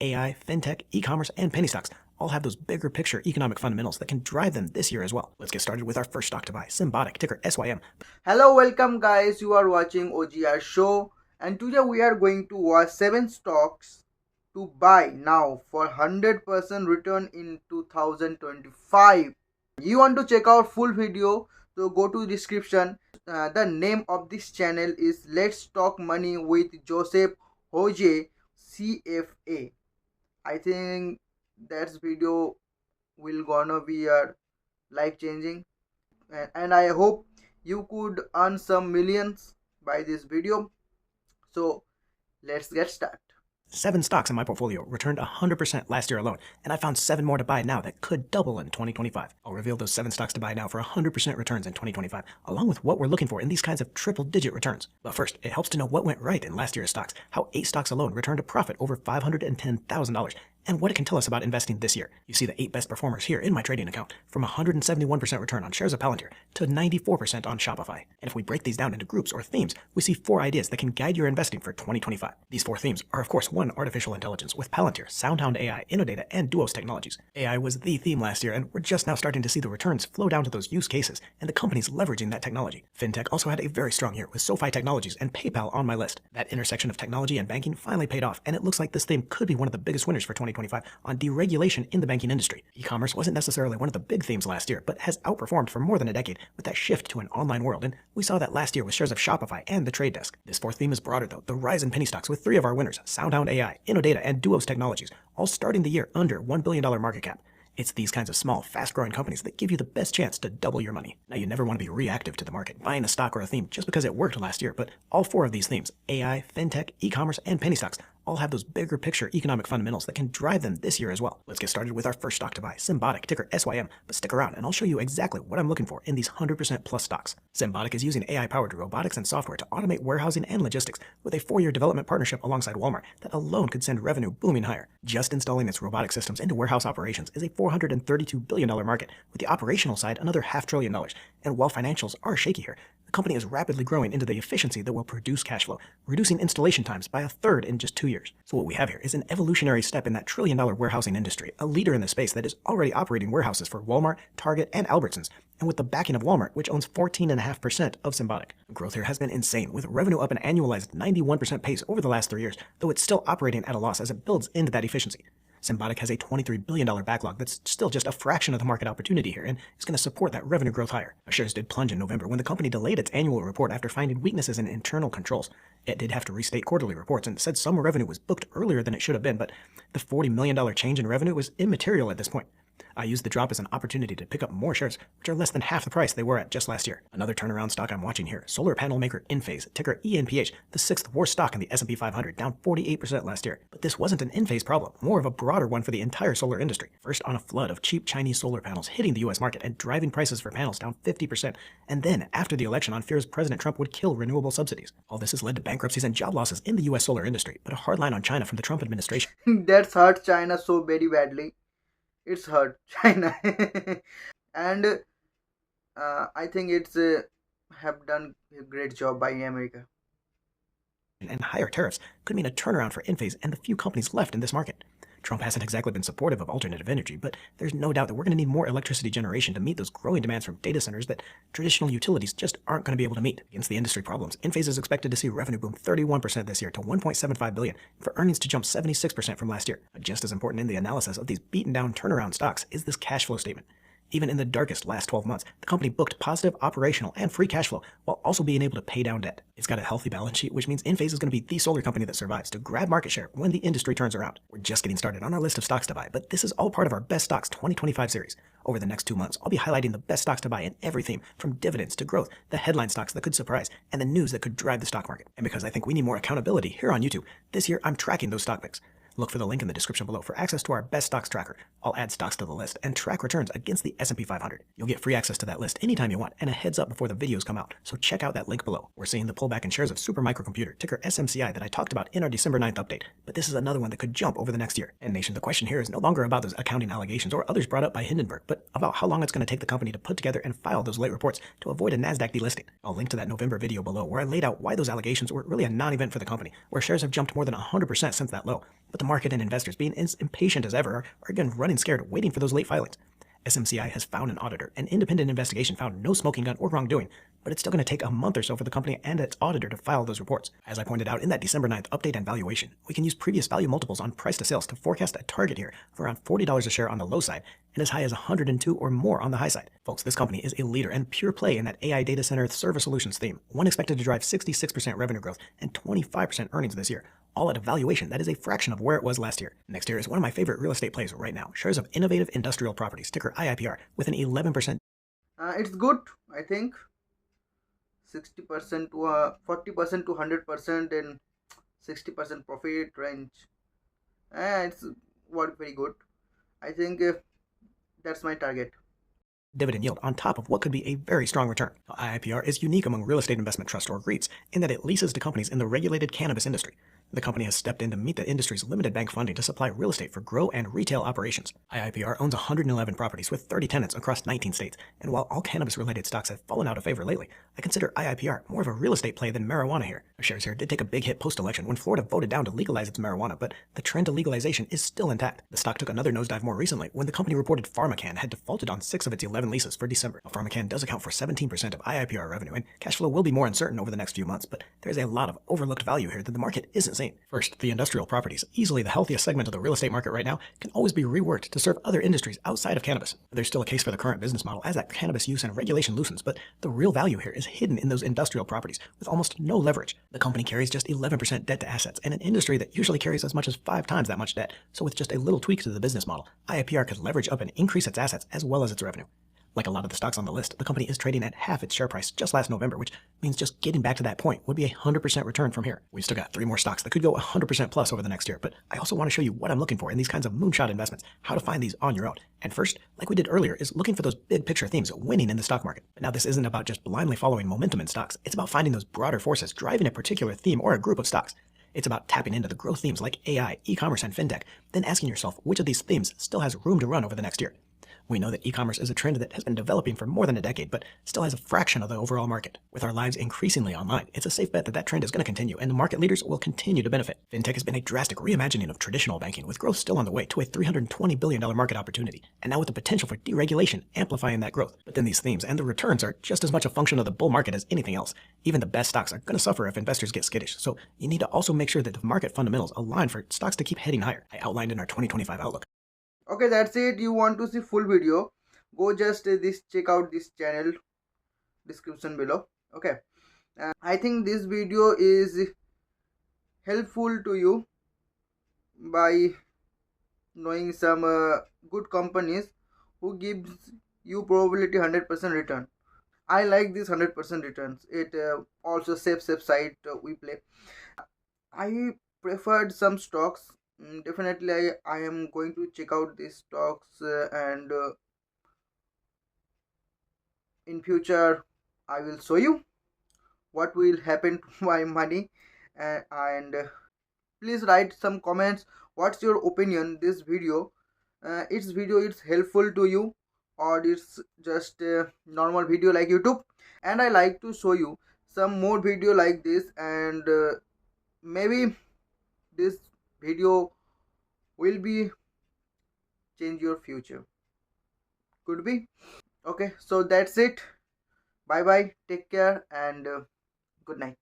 AI, fintech, e-commerce, and penny stocks all have those bigger picture economic fundamentals that can drive them this year as well. Let's get started with our first stock to buy, Symbotic, ticker SYM. Hello, welcome guys. You are watching OGR show, and today we are going to watch 7 stocks to buy now for 100% return in 2025. You want to check out full video, so go to description. The name of this channel is Let's Talk Money with Joseph Hoje CFA. I think that video will gonna be life changing, and I hope you could earn some millions by this video. So let's get started. 7 stocks in my portfolio returned 100% last year alone, and I found 7 more to buy now that could double in 2025. I'll reveal those 7 stocks to buy now for 100% returns in 2025, along with what we're looking for in these kinds of triple-digit returns. But first, it helps to know what went right in last year's stocks, how 8 stocks alone returned a profit over $510,000, and what it can tell us about investing this year. You see the 8 best performers here in my trading account, from 171% return on shares of Palantir to 94% on Shopify. And if we break these down into groups or themes, we see 4 ideas that can guide your investing for 2025. These 4 themes are, of course, 1, artificial intelligence with Palantir, SoundHound AI, Innodata, and Duos Technologies. AI was the theme last year, and we're just now starting to see the returns flow down to those use cases and the companies leveraging that technology. Fintech also had a very strong year with SoFi Technologies and PayPal on my list. That intersection of technology and banking finally paid off, and it looks like this theme could be one of the biggest winners for 2025 on deregulation in the banking industry. E-commerce wasn't necessarily one of the big themes last year, but has outperformed for more than a decade with that shift to an online world, and we saw that last year with shares of Shopify and the Trade Desk. This 4th theme is broader though, the rise in penny stocks with 3 of our winners, SoundHound AI, Innodata, and Duos Technologies, all starting the year under $1 billion market cap. It's these kinds of small, fast-growing companies that give you the best chance to double your money. Now, you never want to be reactive to the market, buying a stock or a theme just because it worked last year, but all 4 of these themes, AI, fintech, e-commerce, and penny stocks, all have those bigger picture economic fundamentals that can drive them this year as well. Let's get started with our first stock to buy, Symbotic, ticker SYM, but stick around and I'll show you exactly what I'm looking for in these 100% plus stocks. Symbotic is using AI-powered robotics and software to automate warehousing and logistics with a 4-year development partnership alongside Walmart that alone could send revenue booming higher. Just installing its robotic systems into warehouse operations is a $432 billion market, with the operational side another $500 billion. And while financials are shaky here, the company is rapidly growing into the efficiency that will produce cash flow, reducing installation times by 1/3 in just 2 years. So what we have here is an evolutionary step in that trillion-dollar warehousing industry, a leader in the space that is already operating warehouses for Walmart, Target, and Albertsons, and with the backing of Walmart, which owns 14.5% of Symbotic. Growth here has been insane, with revenue up an annualized 91% pace over the last 3 years, though it's still operating at a loss as it builds into that efficiency. Symbotic has a $23 billion backlog that's still just a fraction of the market opportunity here and is going to support that revenue growth higher. Our shares did plunge in November when the company delayed its annual report after finding weaknesses in internal controls. It did have to restate quarterly reports and said some revenue was booked earlier than it should have been, but the $40 million change in revenue was immaterial at this point. I used the drop as an opportunity to pick up more shares, which are less than half the price they were at just last year. Another turnaround stock I'm watching here, solar panel maker Enphase, ticker ENPH, the 6th worst stock in the S&P 500, down 48% last year. But this wasn't an Enphase problem, more of a broader one for the entire solar industry. First, on a flood of cheap Chinese solar panels hitting the US market and driving prices for panels down 50%, and then after the election on fears President Trump would kill renewable subsidies. All this has led to bankruptcies and job losses in the US solar industry, but a hard line on China from the Trump administration. That's hurt China so very badly. It's hurt China. And I think it's have done a great job by America. And higher tariffs could mean a turnaround for Enphase and the few companies left in this market. Trump hasn't exactly been supportive of alternative energy, but there's no doubt that we're going to need more electricity generation to meet those growing demands from data centers that traditional utilities just aren't going to be able to meet. Against the industry problems, Enphase is expected to see revenue boom 31% this year to $1.75 billion, and for earnings to jump 76% from last year. But just as important in the analysis of these beaten down turnaround stocks is this cash flow statement. Even in the darkest last 12 months, the company booked positive operational and free cash flow while also being able to pay down debt. It's got a healthy balance sheet, which means Enphase is going to be the solar company that survives to grab market share when the industry turns around. We're just getting started on our list of stocks to buy, but this is all part of our Best Stocks 2025 series. Over the next 2 months, I'll be highlighting the best stocks to buy in every theme, from dividends to growth, the headline stocks that could surprise, and the news that could drive the stock market. And because I think we need more accountability here on YouTube, this year I'm tracking those stock picks. Look for the link in the description below for access to our best stocks tracker. I'll add stocks to the list and track returns against the S&P 500. You'll get free access to that list anytime you want and a heads up before the videos come out, so check out that link below. We're seeing the pullback in shares of Supermicrocomputer, ticker SMCI, that I talked about in our December 9th update, but this is another one that could jump over the next year. And Nation, the question here is no longer about those accounting allegations or others brought up by Hindenburg, but about how long it's going to take the company to put together and file those late reports to avoid a NASDAQ delisting. I'll link to that November video below where I laid out why those allegations were really a non-event for the company, where shares have jumped more than 100% since that low, But the market and investors, being as impatient as ever, are again running scared, waiting for those late filings. SMCI has found an auditor. An independent investigation found no smoking gun or wrongdoing, but it's still going to take a month or so for the company and its auditor to file those reports. As I pointed out in that December 9th update and valuation, we can use previous value multiples on price to sales to forecast a target here of around $40 a share on the low side and as high as 102 or more on the high side. Folks, this company is a leader and pure play in that AI data center server solutions theme, one expected to drive 66% revenue growth and 25% earnings this year, all at a valuation that is a fraction of where it was last year. Next here is one of my favorite real estate plays right now, shares of Innovative Industrial Properties, ticker IIPR, with an 11%. It's good, I think. 60% to 40% to 100% in 60% profit range. It's what very good. I think that's my target. Dividend yield on top of what could be a very strong return. Now, IIPR is unique among real estate investment trusts or REITs in that it leases to companies in the regulated cannabis industry. The company has stepped in to meet the industry's limited bank funding to supply real estate for grow and retail operations. IIPR owns 111 properties with 30 tenants across 19 states, and while all cannabis-related stocks have fallen out of favor lately, I consider IIPR more of a real estate play than marijuana here. Our shares here did take a big hit post-election when Florida voted down to legalize its marijuana, but the trend to legalization is still intact. The stock took another nosedive more recently when the company reported PharmaCann had defaulted on 6 of its 11 leases for December. Now, PharmaCann does account for 17% of IIPR revenue, and cash flow will be more uncertain over the next few months, but there's a lot of overlooked value here that the market isn't seeing. First, the industrial properties, easily the healthiest segment of the real estate market right now, can always be reworked to serve other industries outside of cannabis. There's still a case for the current business model as that cannabis use and regulation loosens, but the real value here is hidden in those industrial properties with almost no leverage. The company carries just 11% debt to assets in an industry that usually carries as much as 5 times that much debt, so with just a little tweak to the business model, IIPR could leverage up and increase its assets as well as its revenue. Like a lot of the stocks on the list, the company is trading at half its share price just last November, which means just getting back to that point would be a 100% return from here. We've still got 3 more stocks that could go 100% plus over the next year, but I also want to show you what I'm looking for in these kinds of moonshot investments, how to find these on your own. And first, like we did earlier, is looking for those big picture themes winning in the stock market. But now this isn't about just blindly following momentum in stocks, it's about finding those broader forces driving a particular theme or a group of stocks. It's about tapping into the growth themes like AI, e-commerce, and fintech, then asking yourself which of these themes still has room to run over the next year. We know that e-commerce is a trend that has been developing for more than a decade, but still has a fraction of the overall market. With our lives increasingly online, it's a safe bet that that trend is going to continue, and the market leaders will continue to benefit. Fintech has been a drastic reimagining of traditional banking, with growth still on the way to a $320 billion market opportunity, and now with the potential for deregulation amplifying that growth. But then these themes and the returns are just as much a function of the bull market as anything else. Even the best stocks are going to suffer if investors get skittish, so you need to also make sure that the market fundamentals align for stocks to keep heading higher. I outlined in our 2025 outlook. Okay, that's it. You want to see full video, go just this check out this channel description below. Okay, I think this video is helpful to you by knowing some good companies who gives you probability 100% return. I like this 100% returns. It also safe side we play. I preferred some stocks. Definitely I am going to check out these stocks and in future I will show you what will happen to my money, and please write some comments. What's your opinion this video? It's helpful to you, or it's just a normal video like YouTube? And I like to show you some more video like this, and maybe this video will be change your future, could be. Okay, so that's it. Bye bye, take care, and good night.